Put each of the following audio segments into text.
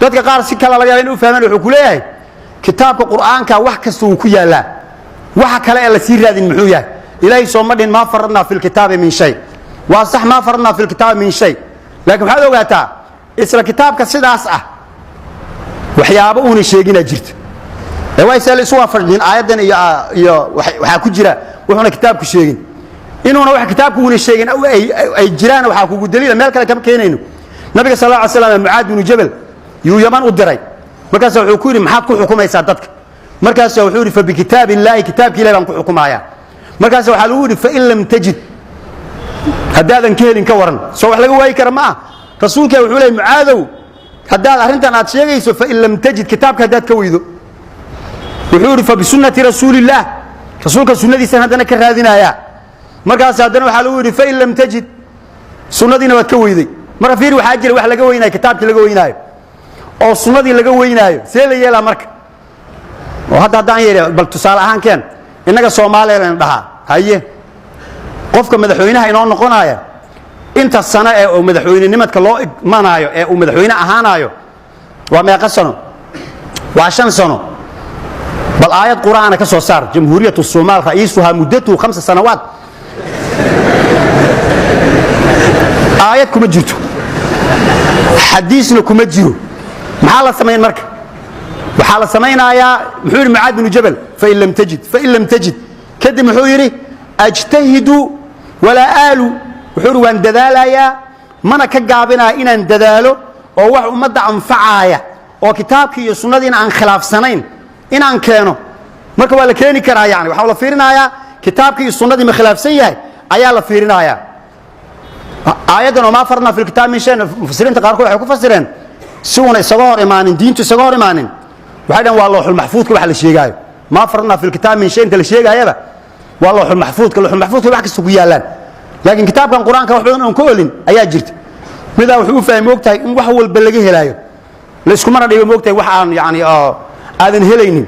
dadka qaar si kala laga yaabay inuu fahmaan wuxuu ku leeyahay kitaabka quraanka wax kasta uu ku yaalaa waxa kale ee la sii raadin muxuu yahay ilaahay soo ma dhin ma faradna fil kitaabi min shay wa sax ma faradna fil kitaabi min shay laakiin waxa ogaataa isla kitaabka sidaas ah waxyaabo uu sheegina jirta ee way sal isu waafaqin aayadan iyo waxa ku jira wuxuuna kitaabku sheegin inuuna wax kitaabku uu sheegin ay jiraan waxa ku daliil meel kale kama keenayno nabiga sallallahu alayhi wasallam muaad bin jabal yuu yaman u diray markaas wuxuu ku yiri maxaad ku xukumaysaa dadka markaas wuxuu yiri fa bi kitaabillahi kitabki ilaahay baan ku xukumaaya markaas waxa lagu yiri fa in lam tajid hadaadan ka helin ka waran soo wax laga waayay kara ma rasuulka wuxuu leeyahay muaadow hadaad arintan aad sheegayso fa in lam tajid kitabka hadaad ka weydo wuxuu yiri fa bi sunnati rasuulillah rasuulka sunnadiisa hadana ka raadinaya markaas hadana waxa lagu yiri fa in lam tajid sunnadina waad ka weyday marka fiir waxa jira wax laga weynaayo kitaabkii laga weynaayo oo sunnadii laga weynaayo see la yeelaa marka oo hadda yeelay bal tusaale ahaan keen inaga Soomaaliyeed dhaha haye qofka madaxweynaha inoo noqonaya inta sano ee uu madaxweynenimadka loo imanaayo ee uu madaxweyne ahaanayo waa meeqa sano waa 5 sano bal aayad quraana ka soo saar jamhuuriyadda Soomaal ra'iisuha muddatu 5 sanawaat aayad kuma jirto xadiisna kuma jiro maxaa la sameeyay marka waxa la sameeynayaa muxuu yiri muaad bin jabal fa in lam tajid kadib muxuu yiri ajtahidu wala aalu wuxuu waan dadaalaya mana ka gaabinaa inaan dadaalo oo wax umada anfacaya oo kitaabka iyo sunnadiina aan khilaafsanayn inaan keeno marka waa la keeni karaa yaani waxa la fiirinayaa kitaabka iyo sunnadii ma khilaafsan yahay ayaa la fiirinayaa aayadan ma farna fil kitaab min shay mufassiriinta qaar waxay ku fasireen si uu isaga hor imaanin diintu isaga hor imaanin waxay dhan waa looxul mahfuudka wax la sheegayo ma farna fil kitaab min shay inta la sheegayaba waa looxul mahfuudka wax kasta ku yaalaan laakiin kitaabkan quraanka wax badan oo ku olin ayaa jirta midaa wuxuu fahmay ogtahay in wax walba laga helayo la isku mar dhigo ogtahay wax aan yaani aadan helaynin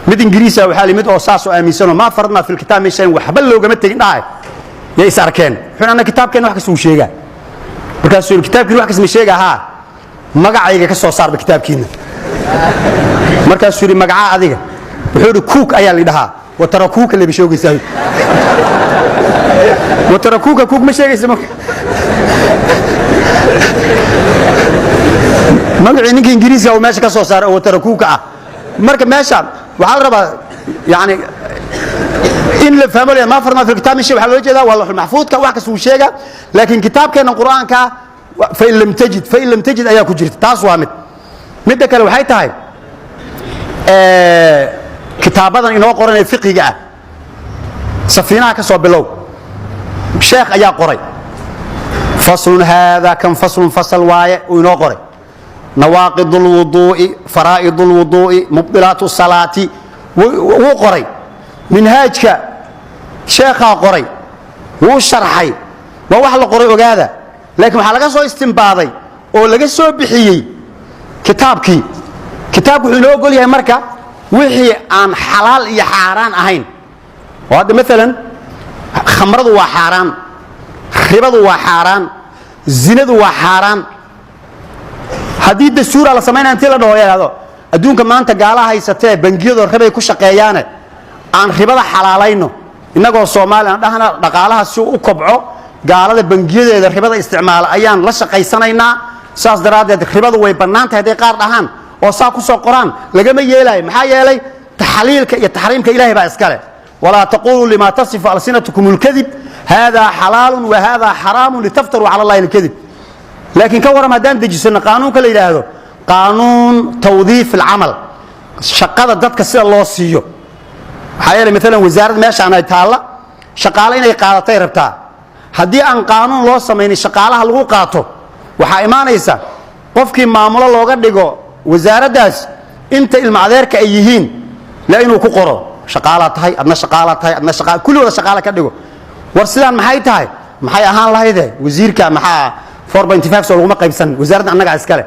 mid ingiriisi waxa limid oo saas oo aaminsan ma farna fil kitaab min shay waxba loogama tagin dhaay يا إساركين حنا كتاب كان واحد كسو شيء مركز الكتاب كل واحد كسم شيء ها مقعد كسو صار بكتاب كينا مركز سوري مقعد هذيك بحول كوك أيال لها وترى كوك اللي بيشوق يسوي وترى كوك مش شيء اسمه مقعد نيجي إنجليزي أو ماشي كسو صار وترى كوك مركز ماشى وعلى يعني إن الفهموا ما فرنا في الكتاب شيء وحلو جدا والله المحفوظ كواحد سو شيء لكن كتاب كان القرآن فإن لم تجد أياك جرت تاسوامت مدة كلو حي تاي كتابنا إنه قرآن الفقه جاء سفينة كسب بلو شيخ أيا قري فصل هذا كم فصل واي وإنه قري نواقض الوضوء فرائض الوضوء مبطلات الصلاة وقري منهاجك شيخا قري وشرحي وواحد قري وقاذا لكن حلقة سو استنباضي او لغا سو بخيي كتابك وحو يقول يا مركا وحي عن حلال يا حرام اهين وهذا مثلا خمرض وحرام ربض وحرام زند وحرام حديد السوره على سمينا انت لا دهو adduunka maanta gaalaha haysatee bangiyada rabay ku shaqeeyaan aan ribada xalaalayno inagoo Soomaaliland dhahna dhaqaalaha si uu kobco gaalada bangiyadeeda ribada isticmaal ayaan la shaqeysanaynaa saas daraadeed ribadu way banaan tahay qaar dhahan oo saa ku soo qoraan lagama yeelay maxaa yeelay taxliilka iyo tahriimka ilaahay baa iskale wala taqulu lima tasifu alsinatukum alkadhib hada halal wa hada haram litaftaru ala allahi alkadhib laakiin ka waran hadaan dejisana qaanuunka la yiraahdo قانون توظيف العمل شقاده dadka sida loo siiyo waxay مثلا wasaaradda meesha ay taala shaqaale inay qaadatay rabtaa hadii aan qaanuun loo sameeyay shaqaalaha lagu qaato waxa iimaanaysa qofkii maamulo looga dhigo wasaaraddaas inta ilma adeerka ay yihiin la inuu ku qoro shaqaalaha tahay adna shaqaalaha kulligood shaqaale ka dhigo war sidaan maxay tahay maxay ahaan lahayd wasiirka maxaa 4.5 soo lagu ma qaybsan wasaaradda annaga iskale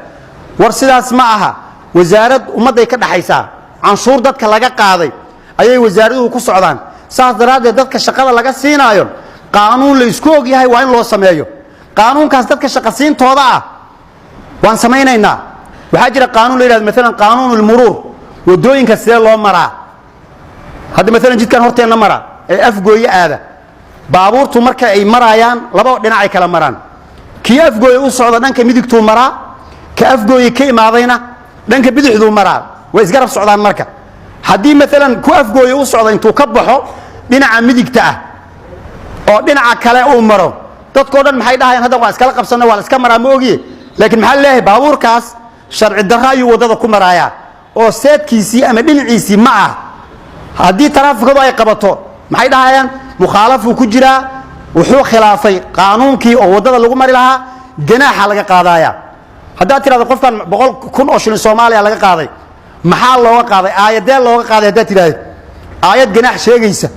war sidaas ma aha wasaarad umaday ka dhaxaysa canshuur dadka laga qaaday ayay wasaaraduhu ku socdaan saas daraadeed dadka shaqada laga siinaayo qaanuun la isku og yahay waa in loo sameeyo qaanuunkaas dadka shaqo siintooda ah waan sameeynaynaa وحاجر قانون ليراد مثلا قانون المرور ودوين كسير لو مرا هذا مثلا جد كان هرتين مرا أفجوي هذا بابورتو مركا أي مرايان لبا دناعي كلا مران كي أفجوي وصعد دنك ميدكتو مرا كأفجوي كي معضينا دنك بدحذو مرا وإسقرب صعدان مركا هدي مثلا كو أفجوي وصعد انتو كبحو دناع ميدكتاه أو دناع كلا أو مرو تذكرون محيدها هذا واس كلا قبصنا ولا سكمرة موجي لكن محل له بابور كاس شرع الدراي وضد كمرايا أو سيد كيسي أما دنعيسي معه هدي ترافق ضاي قبطه محيدها مخالف وكجرا وحو خلافي قانونكي أو وضد اللي قمر لها جناح على قاضايا هذا ترى قف كان بقول كن أشين الصومالي على قاضي محل الله قاضي آية دل الله قاضي هذا ترى آية جناح شيء جيسة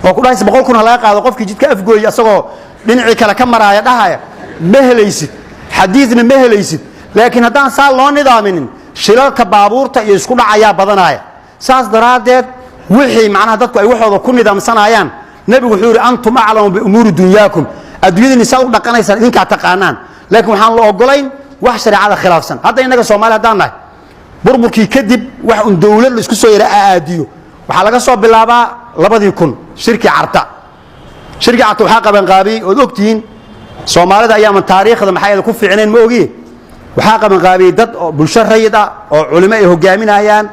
وكل هاي بقول كن على قاضي قف كجيت كأفجو يسقو دنعي كلا كمرة يا ده مهليسد حديثنا مهليسد لكن هذا صار لون نظامين شلال كبابور تيسكون عيا بدنايا ساس درادت وحي معنا هذا أي واحد كل نظام صنايان نبي وحور أنتم أعلم بأمور دنياكم أدوية النساء دقنا يصير إنك اعتقانان لكن وحنا الله أقولين وحشر على خلاف سن هذا إنك سومالي دانا بربكي كذب وحن دولة اللي سكسوا يرأى أديو وحلاقة صوب باللعبة لبدي يكون شركة عرتا شركة عرتا حاقة بن غابي ودوكتين سومالي أيام التاريخ هذا محايا كوف في عينين موجي وحاقة بن غابي ضد بالشر ريدا أو علماء هجامين أيام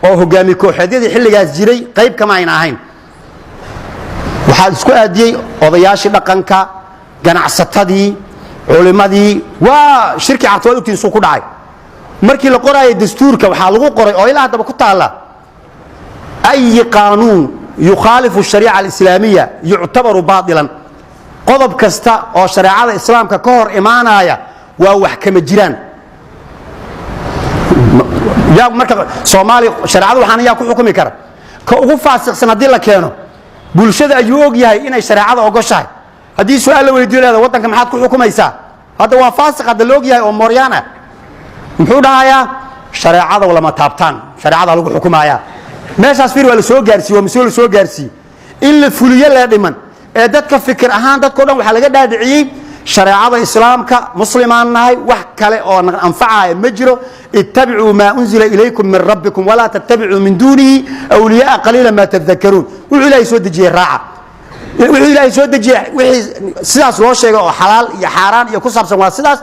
أو هجامي كوحدي حل جاز جري قريب كما يناهين waxaad isku aadiyay odayaashii dhaqanka ganacsatada culimadii waa shirki cartooy ogtiin soo ku dhacay markii la qoraayay dastuurka waxa lagu qoray oo ilaa hadaba ku taala ay qaanuun yukhalifu ash-sharii'a al-islaamiyya yu'tabaru baatilan qodob kasta oo shariicada islaamka ka hor imaanaya waa wax kama jiraan yaa marka Soomaali shariicadu waxaan yaa ku xukumi kara ka ugu faasiqsan hadii la keeno bulshada ayuu og yahay inay shariicada ogoshahay hadii su'aal la weydiiyo leedahay wadanka maxaad ku xukumaysaa hada waa faasiq hada loo og yahay oo Mooryaana muxuu dhahayaa shariicada wala ma taabtaan shariicada lagu xukumayaa meeshaas fiir wala soo gaarsiyo waa masuul soo gaarsiyo in la fuliyo la dhiman ee dadka fikir ahaan dadka dhan waxa laga dhaadhiciyay shariicada islaamka muslimaan nahay wax kale oo anfacaya ma jiro ittabi'u ma unzila ilaykum min rabbikum wala tattabi'u min dunihi awliya qalilan ma tadhakkarun wuxuu ilaahay soo dejiyay raaca wuxuu ilaahay soo dejiyay wixii sidaas loo sheegay oo xalaal iyo xaraan iyo ku saabsan waa sidaas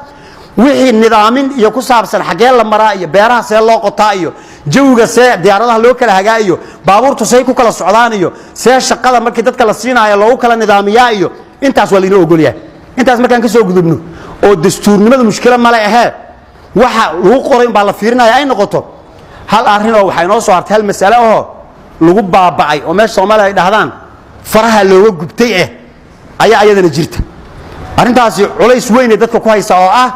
wixii nidaamin iyo ku saabsan xagee la maraa iyo beeraha see loo qotaa iyo jawiga see diyaaradaha loo kala hagaayo baabuurtu say ku kala socdaan iyo see shaqada markii dadka la siinayo loo kala nidaamiyaa iyo intaas waa liinoo ogol yahay intaas markaan ka soo gudubno oo dastuurnimada mushkilad ma leeyahay waxa lagu qoray baa la fiirinaya ay noqoto hal arrin oo waxa inoo soo hartay hal mas'alo oo lagu baabacay oo meesha Soomaaliya ay dhahdaan faraha looga gubtay ayaa ayadana jirta arrintaasi culays weyn ee dadka ku haysa oo ah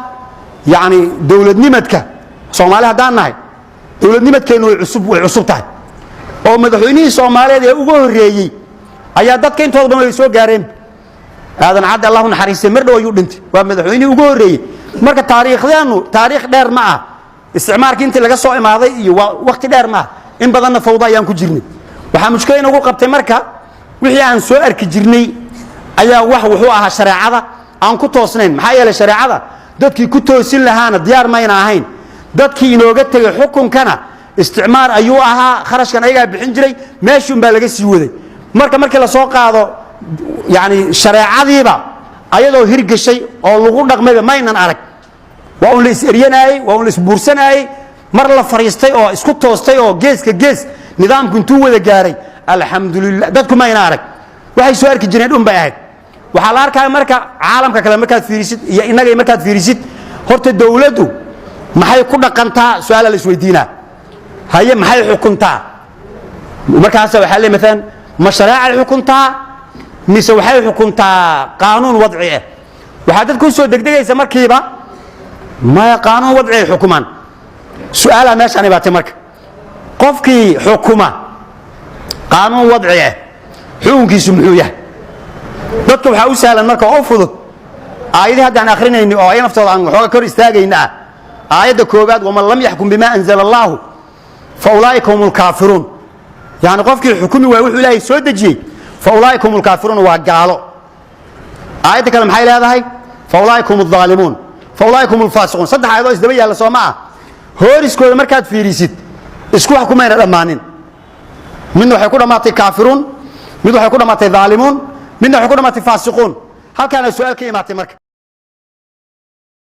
yaani dawladnimadka Soomaaliya hadaan nahay dawladnimadkeenu way cusub tahay oo madaxweynihii Soomaaliyeed ee ugu horeeyay ayaa dadka intooda badan ay soo gaareen هذا عاد الله نحرسه مرة ويودنت ومدحويني وجوري مرة تاريخ لأنه تاريخ دار معه استعمار كنت لقى صائم ماضي وقت دار معه إن بدنا فوضى ينكو جرني وحمشكلة نقول قبت مركة وهي عن سؤال كجرني أيا وحوها شريعة عن كتو سنين محيا لشريعة دتك كتو سن لهانا ديار ما يناهين دتك ينوجت حكم كان استعمار أيوها خرج كان أيها بحنجري ماشي مبالغ سيودي مركة لسوق هذا يعني شريعة ذيبا أيضا هرج الشيء أو لغون رقم ما ينن أرك وأول إسريناي وأول إسبورسناي مرة فريستي أو إسكتوستي أو جيس كجيس نظام كنتو وذا جاري الحمد لله دتكم ما ينارك وهي سؤال كجنين بعد وحلار كان مركا عالم كلام مركز فيريسيت يا إنك مركز فيريسيت هرت الدولة دو ما هي كنا قنتا سؤال الإسويدينا هي ما هي حكمتها ومركز حل مثلا مشاريع الحكمتها mise waxay xukuntaa qaanuun wadci ah waxa dad ku soo degdegaysa markiiba ma qaanuun wadci xukuman su'aala meeshan ibaa marka qofkii xukuma qaanuun wadci ah xukunkiisu muxuu yahay dadku waxa u sahlan marka oo fudud aayadaha hadaan akhrinayno oo ay naftooda aan waxa kor istaagayna aayada koobaad wama lam yahkum bima anzala Allah fa ulaa'ika humul kaafiruun yani qofkii xukumi waa wuxuu ilaahay soo dejiyay فأولئك هم الكافرون وقالوا آية كلام حي هذا هاي فأولئك هم الظالمون فأولئك هم الفاسقون صدق هذا إسدبي على سماعة hooriskooda markaad fiirisid isku wax kumayna dhammaanin midna waxay ku dhammaatay kaafiruun mid waxay ku dhammaatay dhaalimuun midna waxay ku dhammaatay faasiquun halkaana su'aal ka imaatay marka